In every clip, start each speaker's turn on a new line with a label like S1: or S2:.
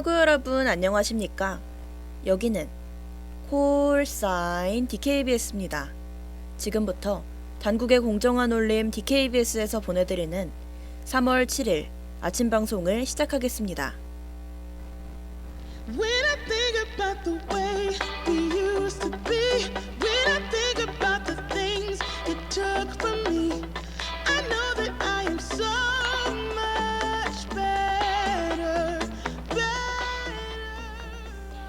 S1: 학우 여러분 안녕하십니까? 여기는 콜사인 DKBS입니다. 지금부터 단국의 공정한 울림 DKBS에서 보내드리는 3월 7일 아침 방송을 시작하겠습니다.
S2: When I think about the way we used to be, when I think about the things you took from me, I know that I am so much better, better.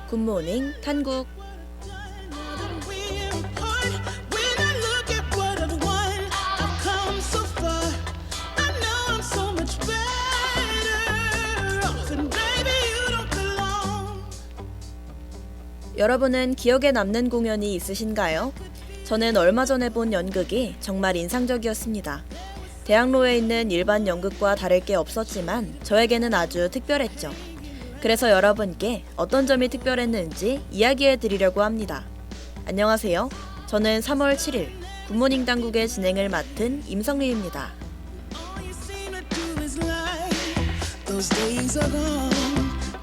S1: 굿모닝 탄국.
S2: More than we impart. When I look at what I've won, I've come so far. I know I'm so much better off, and baby you don't belong.
S1: 여러분은 기억에 남는 공연이 있으신가요? 저는 얼마 전에 본 연극이 정말 인상적이었습니다. 대학로에 있는 일반 연극과 다를 게 없었지만 저에게는 아주 특별했죠. 그래서 여러분께 어떤 점이 특별했는지 이야기해 드리려고 합니다. 안녕하세요. 저는 3월 7일 굿모닝 당국의 진행을 맡은 임성리입니다.
S2: All you seem to do is lie. Those days are gone.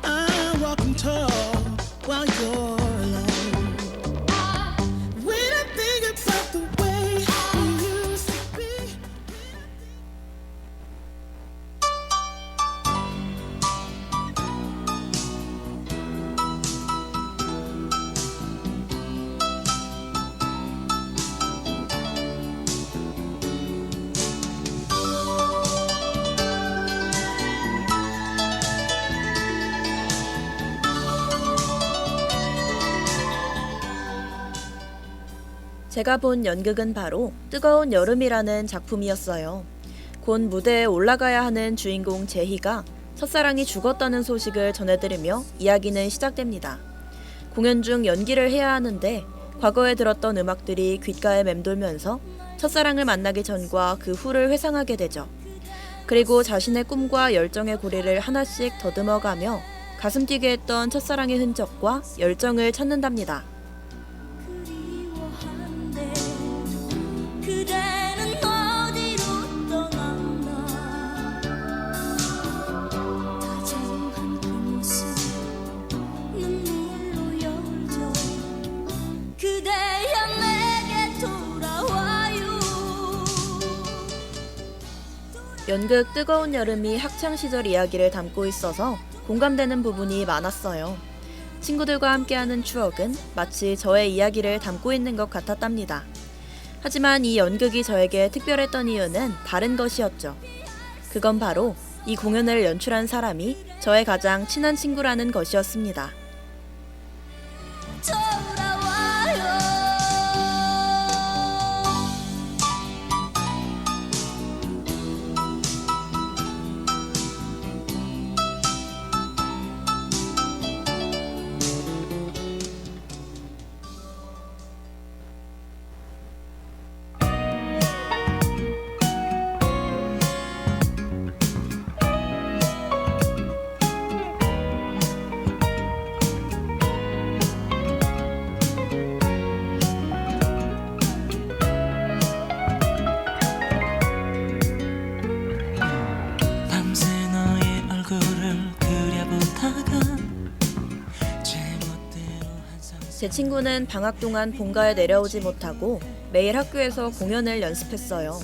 S2: I'm walking tall while you're alone. When I think about the way we used to be.
S1: 제가 본 연극은 바로 뜨거운 여름이라는 작품이었어요. 곧 무대에 올라가야 하는 주인공 제희가 첫사랑이 죽었다는 소식을 전해들으며 이야기는 시작됩니다. 공연 중 연기를 해야 하는데 과거에 들었던 음악들이 귓가에 맴돌면서 첫사랑을 만나기 전과 그 후를 회상하게 되죠. 그리고 자신의 꿈과 열정의 고리를 하나씩 더듬어가며 가슴 뛰게 했던 첫사랑의 흔적과 열정을 찾는답니다.
S3: 그리워하는데 그대는 어디로 떠났나 다정한 그 모습 눈물로 열죠 그대여 내게 돌아와요
S1: 연극 뜨거운 여름이 학창시절 이야기를 담고 있어서 공감되는 부분이 많았어요. 친구들과 함께하는 추억은 마치 저의 이야기를 담고 있는 것 같았답니다. 하지만 이 연극이 저에게 특별했던 이유는 다른 것이었죠. 그건 바로 이 공연을 연출한 사람이 저의 가장 친한 친구라는 것이었습니다.
S3: 돌아와요
S4: 밤새 너의 얼굴을 그려보다가 제멋대로 한상
S1: 제 친구는 방학 동안 본가에 내려오지 못하고 매일 학교에서 공연을 연습했어요.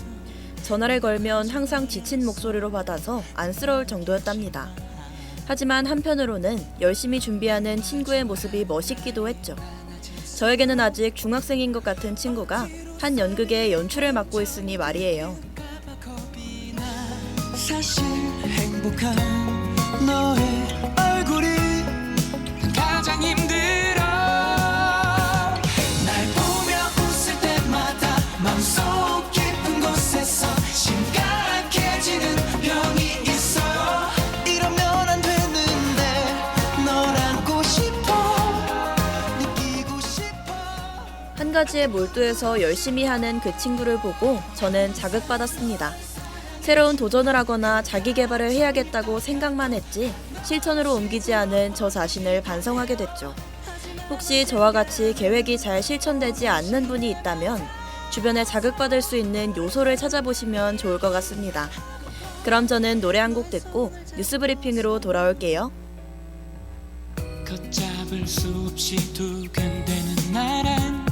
S1: 전화를 걸면 항상 지친 목소리로 받아서 안쓰러울 정도였답니다. 하지만 한편으로는 열심히 준비하는 친구의 모습이 멋있기도 했죠. 저에게는 아직 중학생인 것 같은 친구가 한 연극의 연출을 맡고 있으니 말이에요.
S4: 사실 행복한 너의 얼굴이 가장 힘들어 날 보며 웃을 때마다 마음속 깊은 곳에서 심각해지는 병이 있어 이러면 안 되는데 널 안고 싶어 느끼고 싶어
S1: 한 가지에 몰두해서 열심히 하는 그 친구를 보고 저는 자극받았습니다. 새로운 도전을 하거나 자기 개발을 해야겠다고 생각만 했지 실천으로 옮기지 않은 저 자신을 반성하게 됐죠. 혹시 저와 같이 계획이 잘 실천되지 않는 분이 있다면 주변에 자극받을 수 있는 요소를 찾아보시면 좋을 것 같습니다. 그럼 저는 노래 한 곡 듣고 뉴스 브리핑으로 돌아올게요.
S4: 걷잡을 수 없이 두근대는 나란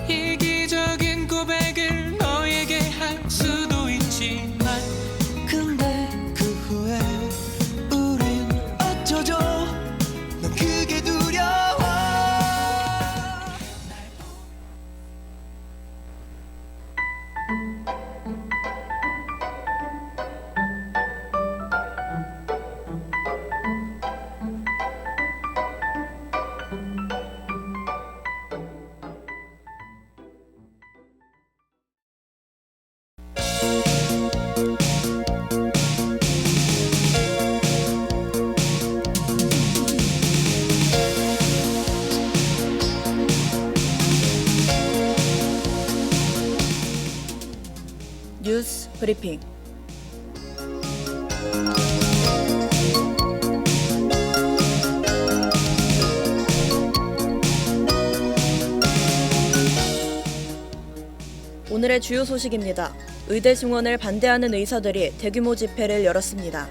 S4: 이기적인 고백을 너에게 할 수도 있지만 근데 그 후에 우린 어쩌죠 넌 그게 두려워
S1: 뉴스 브리핑. 오늘의 주요 소식입니다. 의대 증원을 반대하는 의사들이 대규모 집회를 열었습니다.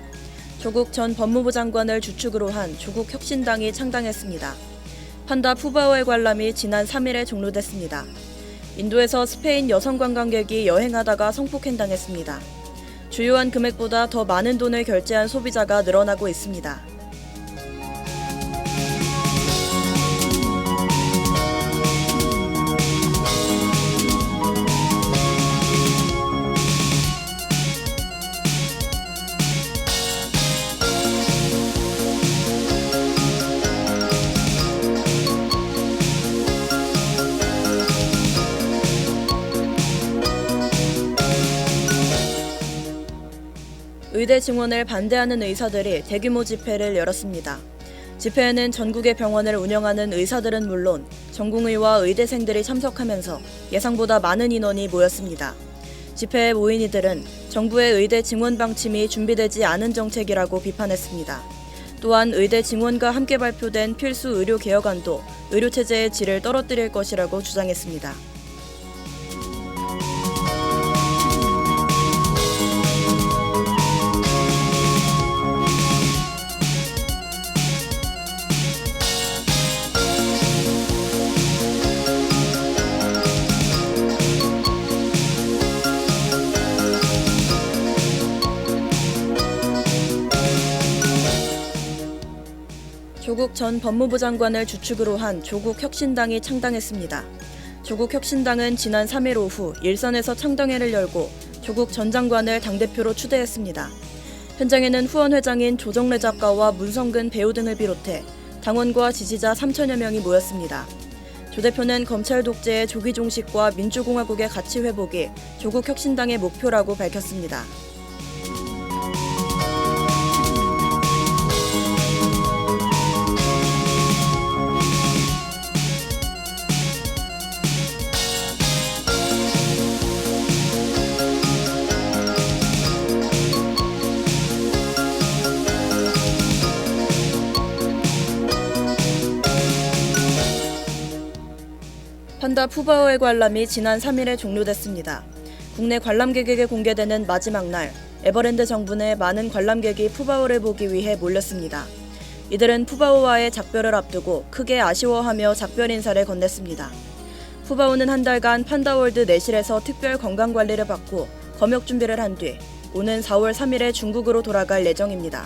S1: 조국 전 법무부 장관을 주축으로 한 조국 혁신당이 창당했습니다. 판다 푸바오의 관람이 지난 3일에 종료됐습니다. 인도에서 스페인 여성 관광객이 여행하다가 성폭행당했습니다. 주요한 금액보다 더 많은 돈을 결제한 소비자가 늘어나고 있습니다. 의대 증원을 반대하는 의사들이 대규모 집회를 열었습니다. 집회에는 전국의 병원을 운영하는 의사들은 물론 전공의와 의대생들이 참석하면서 예상보다 많은 인원이 모였습니다. 집회에 모인 이들은 정부의 의대 증원 방침이 준비되지 않은 정책이라고 비판했습니다. 또한 의대 증원과 함께 발표된 필수 의료 개혁안도 의료체제의 질을 떨어뜨릴 것이라고 주장했습니다. 조국 전 법무부 장관을 주축으로 한 조국 혁신당이 창당했습니다. 조국 혁신당은 지난 3일 오후 일선에서 창당회를 열고 조국 전 장관을 당대표로 추대했습니다. 현장에는 후원회장인 조정래 작가와 문성근 배우 등을 비롯해 당원과 지지자 3천여 명이 모였습니다. 조 대표는 검찰 독재의 조기 종식과 민주공화국의 가치 회복이 조국 혁신당의 목표라고 밝혔습니다. 판다 푸바오의 관람이 지난 3일에 종료됐습니다. 국내 관람객에게 공개되는 마지막 날, 에버랜드 정부 내 많은 관람객이 푸바오를 보기 위해 몰렸습니다. 이들은 푸바오와의 작별을 앞두고 크게 아쉬워하며 작별 인사를 건넸습니다. 푸바오는 한 달간 판다월드 내실에서 특별 건강관리를 받고 검역 준비를 한 뒤 오는 4월 3일에 중국으로 돌아갈 예정입니다.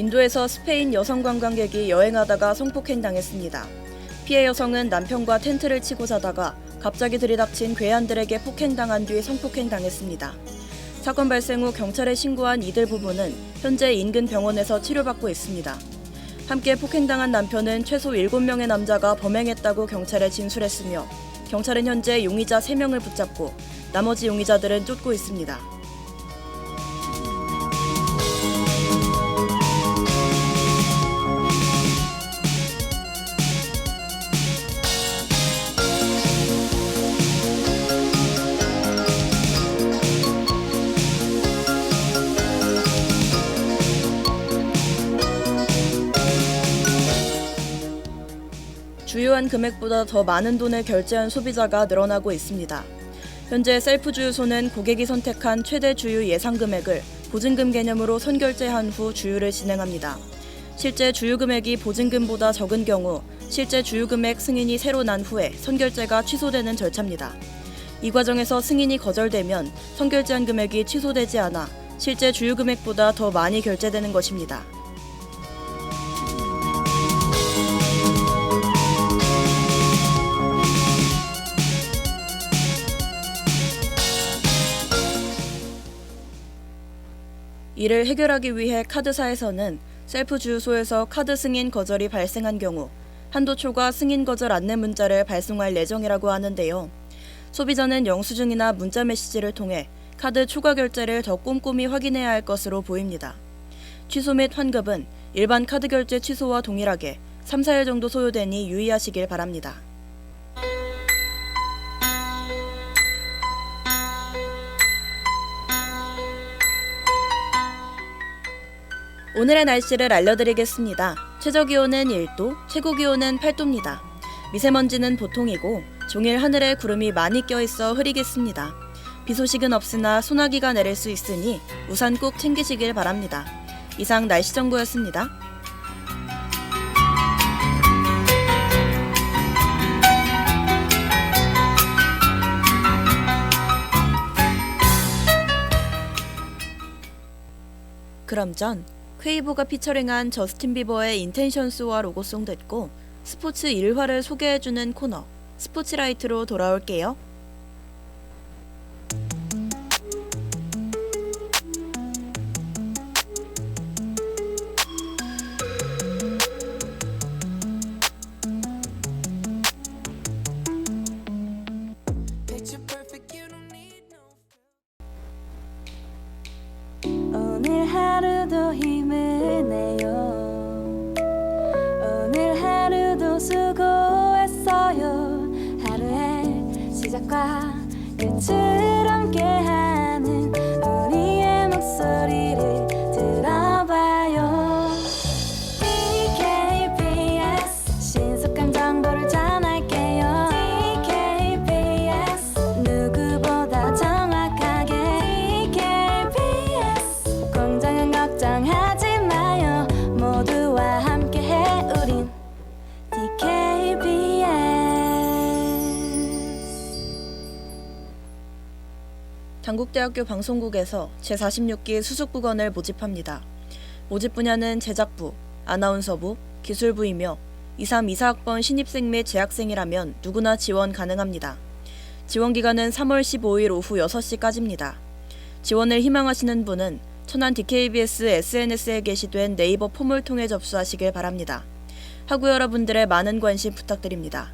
S1: 인도에서 스페인 여성 관광객이 여행하다가 성폭행당했습니다. 피해 여성은 남편과 텐트를 치고 자다가 갑자기 들이닥친 괴한들에게 폭행당한 뒤 성폭행당했습니다. 사건 발생 후 경찰에 신고한 이들 부부는 현재 인근 병원에서 치료받고 있습니다. 함께 폭행당한 남편은 최소 7명의 남자가 범행했다고 경찰에 진술했으며 경찰은 현재 용의자 3명을 붙잡고 나머지 용의자들은 쫓고 있습니다. 보유한 금액보다 더 많은 돈을 결제한 소비자가 늘어나고 있습니다. 현재 셀프 주유소는 고객이 선택한 최대 주유 예상 금액을 보증금 개념으로 선결제한 후 주유를 진행합니다. 실제 주유 금액이 보증금보다 적은 경우 실제 주유 금액 승인이 새로 난 후에 선결제가 취소되는 절차입니다. 이 과정에서 승인이 거절되면 선결제한 금액이 취소되지 않아 실제 주유 금액보다 더 많이 결제되는 것입니다. 이를 해결하기 위해 카드사에서는 셀프 주유소에서 카드 승인 거절이 발생한 경우 한도 초과 승인 거절 안내 문자를 발송할 예정이라고 하는데요. 소비자는 영수증이나 문자 메시지를 통해 카드 초과 결제를 더 꼼꼼히 확인해야 할 것으로 보입니다. 취소 및 환급은 일반 카드 결제 취소와 동일하게 3, 4일 정도 소요되니 유의하시길 바랍니다. 오늘의 날씨를 알려드리겠습니다. 최저기온은 1도, 최고기온은 8도입니다. 미세먼지는 보통이고 종일 하늘에 구름이 많이 껴있어 흐리겠습니다. 비 소식은 없으나 소나기가 내릴 수 있으니 우산 꼭 챙기시길 바랍니다. 이상 날씨 정보였습니다. 그럼 전 퀘이보가 피처링한 저스틴 비버의 인텐션스와 로고송 듣고 스포츠 일화를 소개해주는 코너 스포츠라이트로 돌아올게요.
S4: Picture perfect, you don't need no.
S3: 오늘 하루도 힘을 내요. 오늘 하루도 수고했어요. 하루의 시작과 끝을 함께하는 우리의 목소리를 들어봐요. DKBS 신속한 정보를 전할게요. DKBS 누구보다 정확하게 DKBS 공장은 걱정하지 마요. 모두와 함께해 우린 DKBS.
S1: 당국대학교 방송국에서 제46기 수습국원을 모집합니다. 모집 분야는 제작부, 아나운서부, 기술부이며 23, 24학번 신입생 및 재학생이라면 누구나 지원 가능합니다. 지원 기간은 3월 15일 오후 6시까지입니다. 지원을 희망하시는 분은 천안 DKBS SNS에 게시된 네이버 폼을 통해 접수하시길 바랍니다. 학우 여러분들의 많은 관심 부탁드립니다.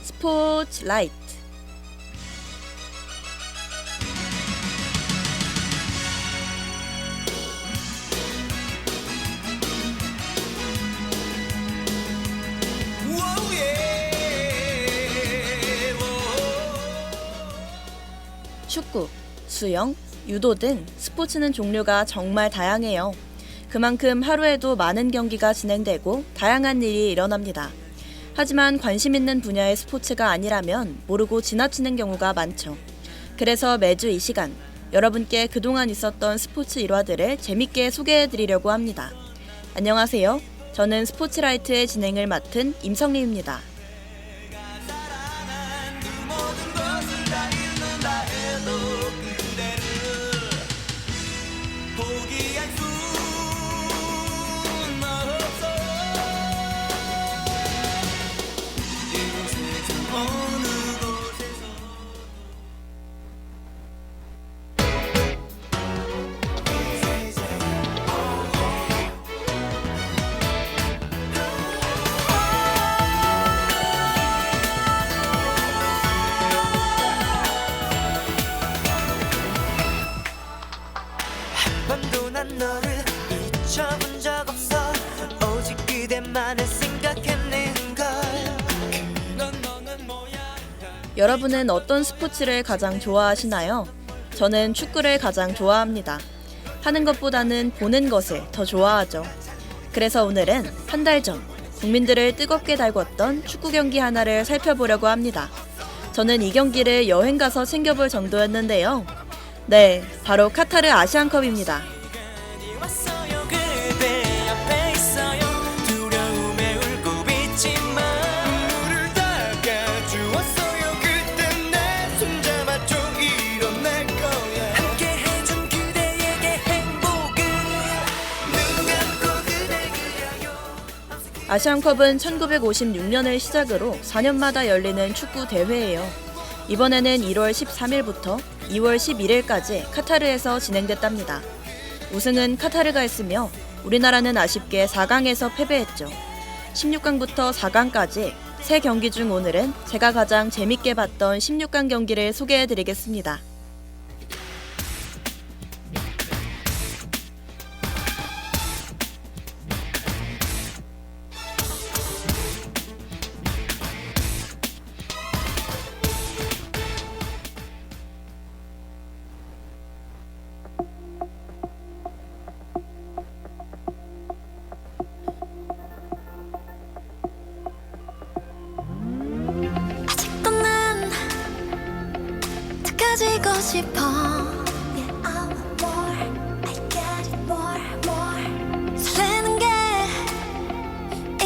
S1: 스포츠라이트.
S4: Whoa, yeah. Whoa.
S1: 축구, 수영, 유도 등 스포츠는 종류가 정말 다양해요. 그만큼 하루에도 많은 경기가 진행되고 다양한 일이 일어납니다. 하지만 관심 있는 분야의 스포츠가 아니라면 모르고 지나치는 경우가 많죠. 그래서 매주 이 시간 여러분께 그동안 있었던 스포츠 일화들을 재밌게 소개해드리려고 합니다. 안녕하세요. 저는 스포츠라이트의 진행을 맡은 임성리입니다.
S4: 사랑한 그 모든 것을 다 잃는다 해도 그대를 포기할 순 없어. 이 세상 어느 곳에서 잊어본 적 없어 오직 그대만을 생각했는걸 그런 너는 뭐야
S1: 여러분은 어떤 스포츠를 가장 좋아하시나요? 저는 축구를 가장 좋아합니다. 하는 것보다는 보는 것을 더 좋아하죠. 그래서 오늘은 한 달 전 국민들을 뜨겁게 달궜던 축구 경기 하나를 살펴보려고 합니다. 저는 이 경기를 여행 가서 챙겨볼 정도였는데요. 네, 바로 카타르 아시안컵입니다.
S4: 왔어요 그대 앞에 있어요 두려움에 울고 있지만 눈물을 닦아주었어요 그때 내 손잡아줘 일어날 거야 함께 해준 그대에게 행복은 눈 감고 그대 그려요
S1: 아시안컵은 1956년을 시작으로 4년마다 열리는 축구 대회예요. 이번에는 1월 13일부터 2월 11일까지 카타르에서 진행됐답니다. 우승은 카타르가 했으며 우리나라는 아쉽게 4강에서 패배했죠. 16강부터 4강까지 3경기 중 오늘은 제가 가장 재밌게 봤던 16강 경기를 소개해드리겠습니다.
S3: 아직도 난 가지고 싶어 Yeah, I want more I get it more, more 설레는 게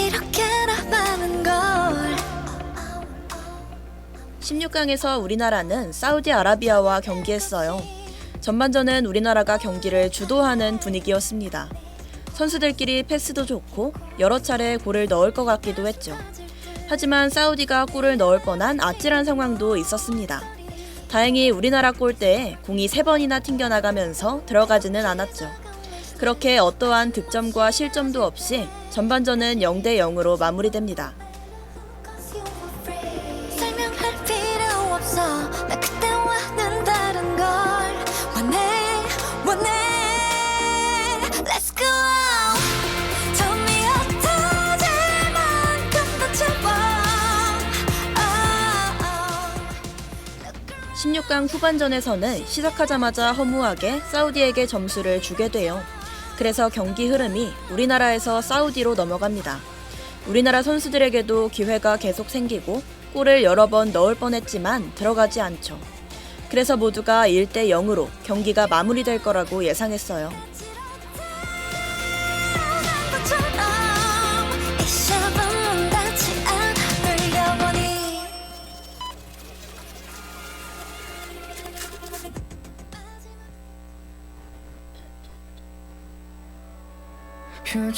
S3: 이렇게나 많은 걸
S1: 16강에서 우리나라는 사우디아라비아와 경기했어요. 전반전은 우리나라가 경기를 주도하는 분위기였습니다. 선수들끼리 패스도 좋고 여러 차례 골을 넣을 것 같기도 했죠. 하지만 사우디가 골을 넣을 뻔한 아찔한 상황도 있었습니다. 다행히 우리나라 골대에 공이 3번이나 튕겨나가면서 들어가지는 않았죠. 그렇게 어떠한 득점과 실점도 없이 전반전은 0대 0으로 마무리됩니다.
S3: 설명할 필요 없어 나 그때와는 다른 걸 원해 Let's go Tell me 어떠질 만큼 더 채워
S1: 16강 후반전에서는 시작하자마자 허무하게 사우디에게 점수를 주게 돼요. 그래서 경기 흐름이 우리나라에서 사우디로 넘어갑니다. 우리나라 선수들에게도 기회가 계속 생기고 골을 여러 번 넣을 뻔했지만 들어가지 않죠. 그래서 모두가 1대 0으로 경기가 마무리될 거라고 예상했어요.
S3: 이 샵은 문 닫지 않을 영원히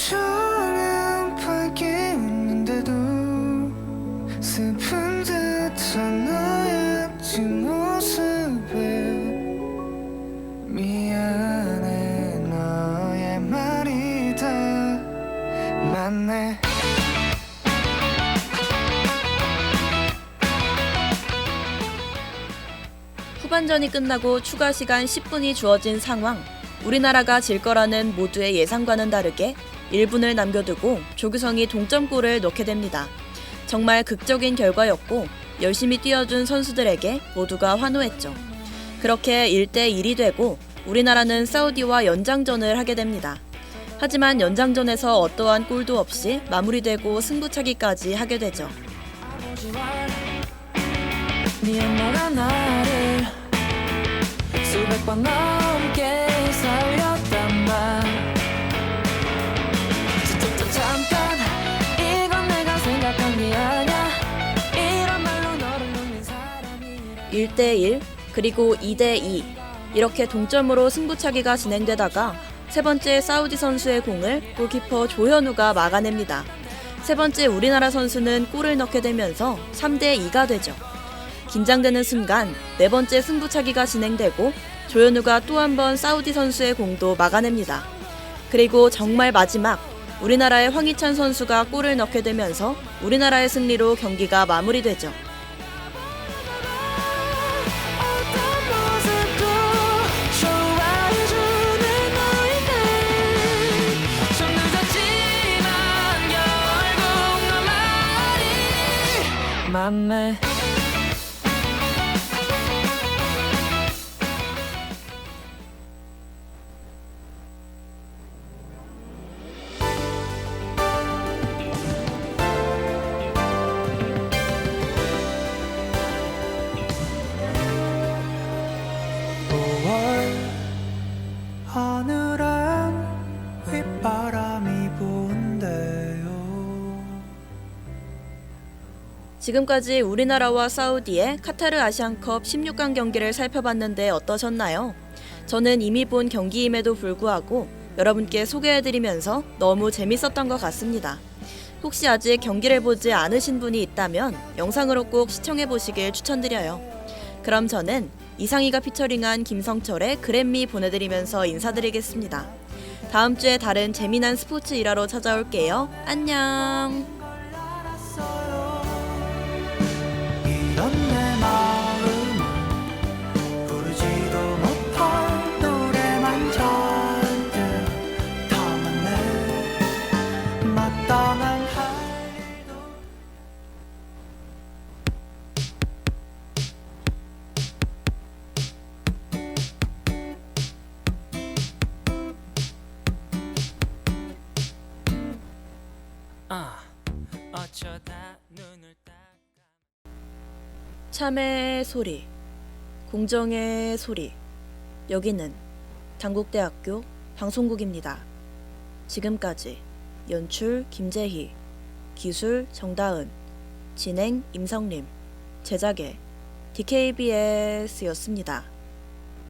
S5: 표정은 밝게 웃는데도 슬픈 듯한 너의 뒷모습에 미안해 너의 말이 다 맞네
S1: 후반전이 끝나고 추가 시간 10분이 주어진 상황. 우리나라가 질 거라는 모두의 예상과는 다르게 1분을 남겨두고 조규성이 동점골을 넣게 됩니다. 정말 극적인 결과였고 열심히 뛰어준 선수들에게 모두가 환호했죠. 그렇게 1대 1이 되고 우리나라는 사우디와 연장전을 하게 됩니다. 하지만 연장전에서 어떠한 골도 없이 마무리되고 승부차기까지 하게 되죠.
S6: 네 엄마가 나를 수백 번 넘게 살렸단 말 잠깐 이건 내가 생각한 게 아냐 이런 말로 너를 놓는 사람이라
S1: 1대1 그리고 2대2 이렇게 동점으로 승부차기가 진행되다가 세 번째 사우디 선수의 공을 골키퍼 조현우가 막아냅니다. 세 번째 우리나라 선수는 골을 넣게 되면서 3대2가 되죠. 긴장되는 순간 네 번째 승부차기가 진행되고 조현우가 또 한 번 사우디 선수의 공도 막아냅니다. 그리고 정말 마지막 우리나라의 황희찬 선수가 골을 넣게 되면서 우리나라의 승리로 경기가 마무리되죠.
S6: 어떤 모습도 좋아해주는 너에게
S5: 맞네.
S7: 하늘엔 휘바람이 부는데요.
S1: 지금까지 우리나라와 사우디의 카타르 아시안컵 16강 경기를 살펴봤는데 어떠셨나요? 저는 이미 본 경기임에도 불구하고 여러분께 소개해드리면서 너무 재밌었던 것 같습니다. 혹시 아직 경기를 보지 않으신 분이 있다면 영상으로 꼭 시청해보시길 추천드려요. 그럼 저는 이상희가 피처링한 김성철의 그랜미 보내드리면서 인사드리겠습니다. 다음 주에 다른 재미난 스포츠 일화로 찾아올게요. 안녕.
S7: 이런 내 마음을 부르지도 못할 노래만 잔뜩 담았네. 마땅한 할 일도
S5: 어쩌다 눈을 딱
S1: 참의 소리, 공정의 소리. 여기는 당국대학교 방송국입니다. 지금까지 연출 김재희, 기술 정다은, 진행 임성림, 제작의 DKBS였습니다.